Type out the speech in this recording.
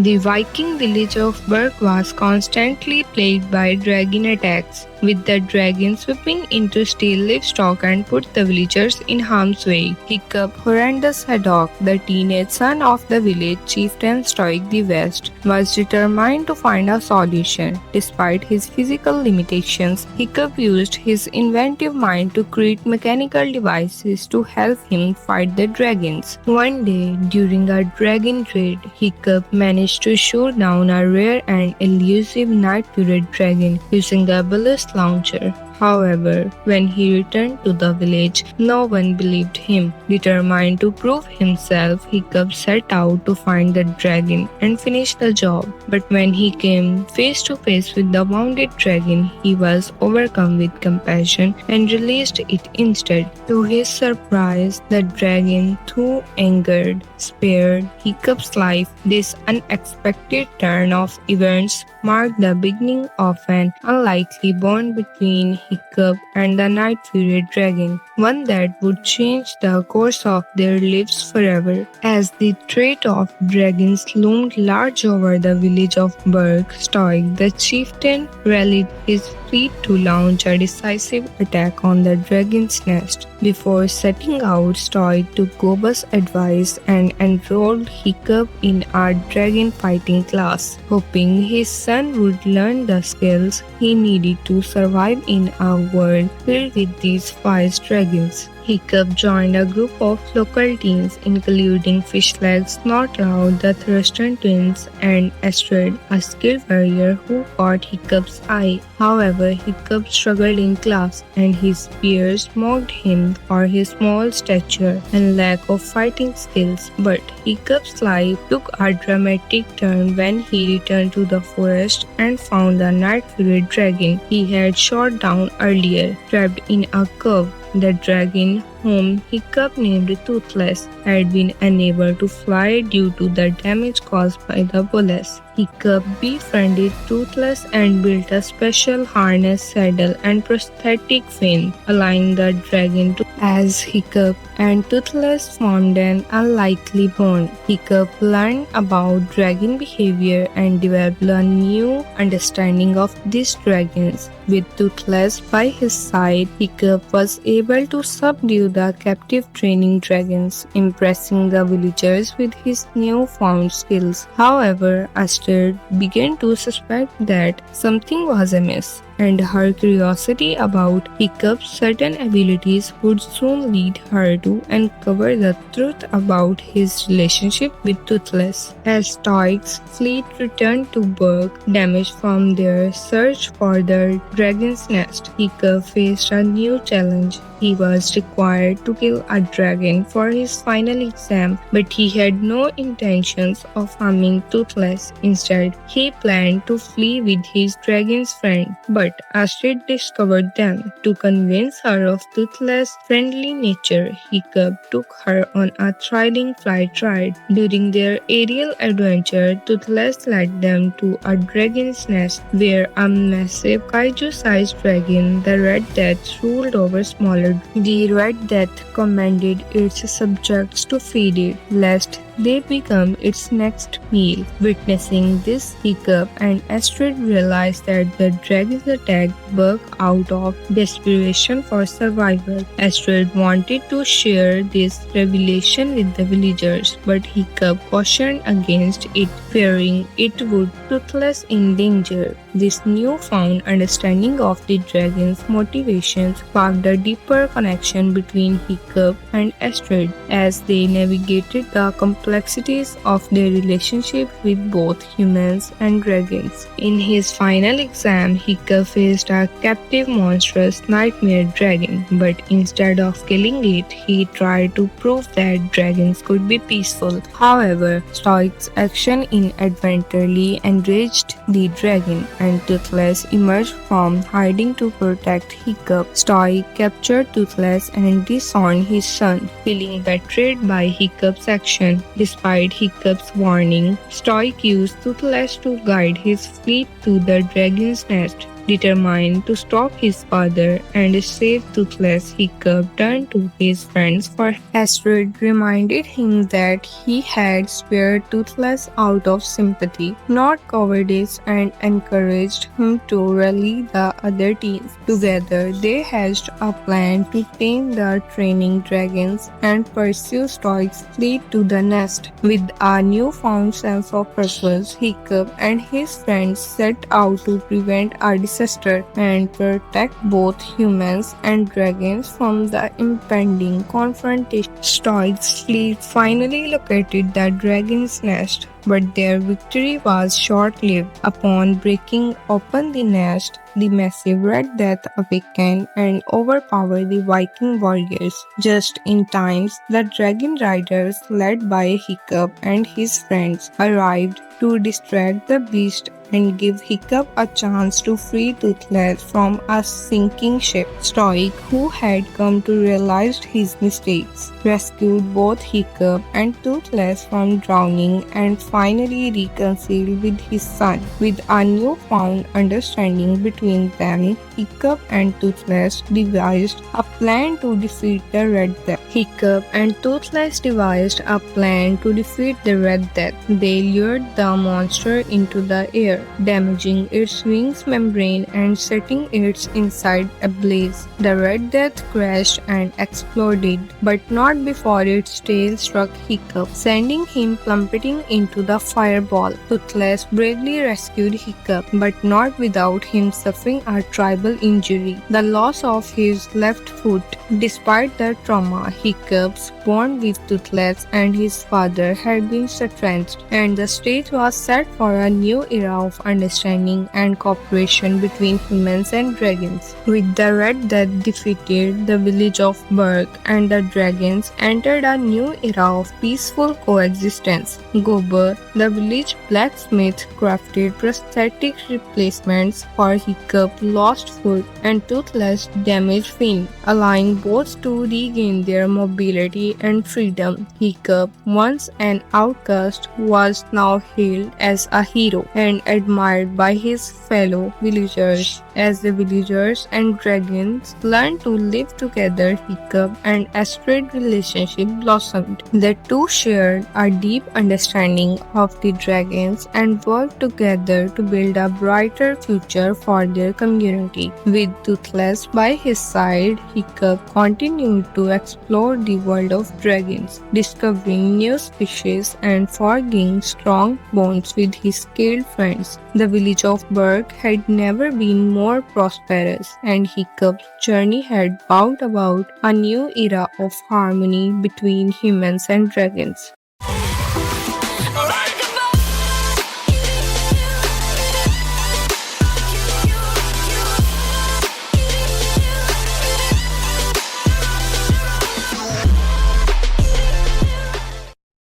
The Viking village of Berg was constantly plagued by dragon attacks, with the dragons swooping in to steal livestock and put the villagers in harm's way. Hiccup, horrendous Haddock, the teenage son of the village chieftain Stoick the West, was determined to find a solution. Despite his physical limitations, Hiccup used his inventive mind to create mechanical devices to help him fight the dragons. One day, during a dragon raid, Hiccup managed to shoot down a rare and elusive night-period dragon using a ballast launcher. However, when he returned to the village, no one believed him. Determined to prove himself, Hiccup set out to find the dragon and finish the job. But when he came face to face with the wounded dragon, he was overcome with compassion and released it instead. To his surprise, the dragon, though angered, spared Hiccup's life. This unexpected turn of events marked the beginning of an unlikely bond between Hiccup and the night-period dragon, one that would change the course of their lives forever. As the threat of dragons loomed large over the village of Berg, Stoick, the chieftain, rallied his fleet to launch a decisive attack on the dragon's nest. Before setting out, Stoick took Gobber's advice and enrolled Hiccup in a dragon fighting class, hoping his son would learn the skills he needed to survive in a world filled with these fierce dragons. Hiccup joined a group of local teens including Fishlegs, Snoutlout, the Thurston twins, and Astrid, a skilled warrior who caught Hiccup's eye. However, Hiccup struggled in class, and his peers mocked him for his small stature and lack of fighting skills. But Hiccup's life took a dramatic turn when he returned to the forest and found the night-period dragon he had shot down earlier, trapped in a cave. The dragon, whom Hiccup named Toothless, had been unable to fly due to the damage caused by the bullets. Hiccup befriended Toothless and built a special harness, saddle, and prosthetic fin, allowing the dragon to. As Hiccup and Toothless formed an unlikely bond, Hiccup learned about dragon behavior and developed a new understanding of these dragons. With Toothless by his side, Hiccup was able to subdue the captive training dragons, impressing the villagers with his newfound skills. However, Astrid began to suspect that something was amiss, and her curiosity about Hiccup's certain abilities would soon lead her to uncover the truth about his relationship with Toothless. As Stoick's fleet returned to Berg, damaged from their search for the dragon's nest, Hiccup faced a new challenge. He was required to kill a dragon for his final exam, but he had no intentions of harming Toothless. Instead, he planned to flee with his dragon's friend, but Astrid discovered them. To convince her of Toothless' friendly nature, Hiccup took her on a thrilling flight ride. During their aerial adventure, Toothless led them to a dragon's nest where a massive kaiju-sized dragon, the Red Death, ruled over smaller. The Red Death commanded its subjects to feed it, lest they become its next meal. Witnessing this, Hiccup and Astrid realized that the dragons attacked Berg out of desperation for survival. Astrid wanted to share this revelation with the villagers, but Hiccup cautioned against it, fearing it would put Toothless in danger. This newfound understanding of the dragon's motivations sparked a deeper connection between Hiccup and Astrid as they navigated the complexities of their relationship with both humans and dragons. In his final exam, Hiccup faced a captive monstrous nightmare dragon, but instead of killing it, he tried to prove that dragons could be peaceful. However, Stoick's action inadvertently enraged the dragon, and Toothless emerged from hiding to protect Hiccup. Stoick captured Toothless and disowned his son, feeling betrayed by Hiccup's action. Despite Hiccup's warning, Stoick used Toothless to guide his fleet to the dragon's nest. Determined to stop his father and save Toothless, Hiccup turned to his friends for Astrid reminded him that he had spared Toothless out of sympathy, not cowardice, and encouraged him to rally the other teams. Together, they hatched a plan to tame the training dragons and pursue Stoick's fleet to the nest. With a newfound sense of purpose, Hiccup and his friends set out to prevent a disaster and protect both humans and dragons from the impending confrontation. Stoick's fleet finally located the dragon's nest, but their victory was short-lived. Upon breaking open the nest, the massive Red Death awakened and overpowered the Viking warriors. Just in time, the dragon riders, led by Hiccup and his friends, arrived to distract the beast and give Hiccup a chance to free Toothless from a sinking ship. Stoick, who had come to realize his mistakes, rescued both Hiccup and Toothless from drowning and finally reconciled with his son. With a newfound understanding between them, Hiccup and Toothless devised a plan to defeat the Red Death. They lured the monster into the air, damaging its wings membrane and setting its inside ablaze. The Red Death crashed and exploded, but not before its tail struck Hiccup, sending him plummeting into the fireball. Toothless bravely rescued Hiccup, but not without him suffering a tribal injury, the loss of his left foot. Despite the trauma, Hiccup's bond with Toothless and his father had been strengthened, and the stage was set for a new era of understanding and cooperation between humans and dragons. With the Red Death defeated, the village of Burke and the dragons entered a new era of peaceful coexistence. Gobber, the village blacksmith, crafted prosthetic replacements for Hiccup's lost foot and Toothless' damaged fin, allowing both to regain their mobility and freedom. Hiccup, once an outcast, was now hailed as a hero and admired by his fellow villagers. As the villagers and dragons learned to live together, Hiccup and Astrid's relationship blossomed. The two shared a deep understanding of the dragons and worked together to build a brighter future for their community. With Toothless by his side, Hiccup continued to explore the world of dragons, discovering new species and forging strong bonds with his skilled friends. The village of Burke had never been more prosperous, and Hiccup's journey had brought about a new era of harmony between humans and dragons.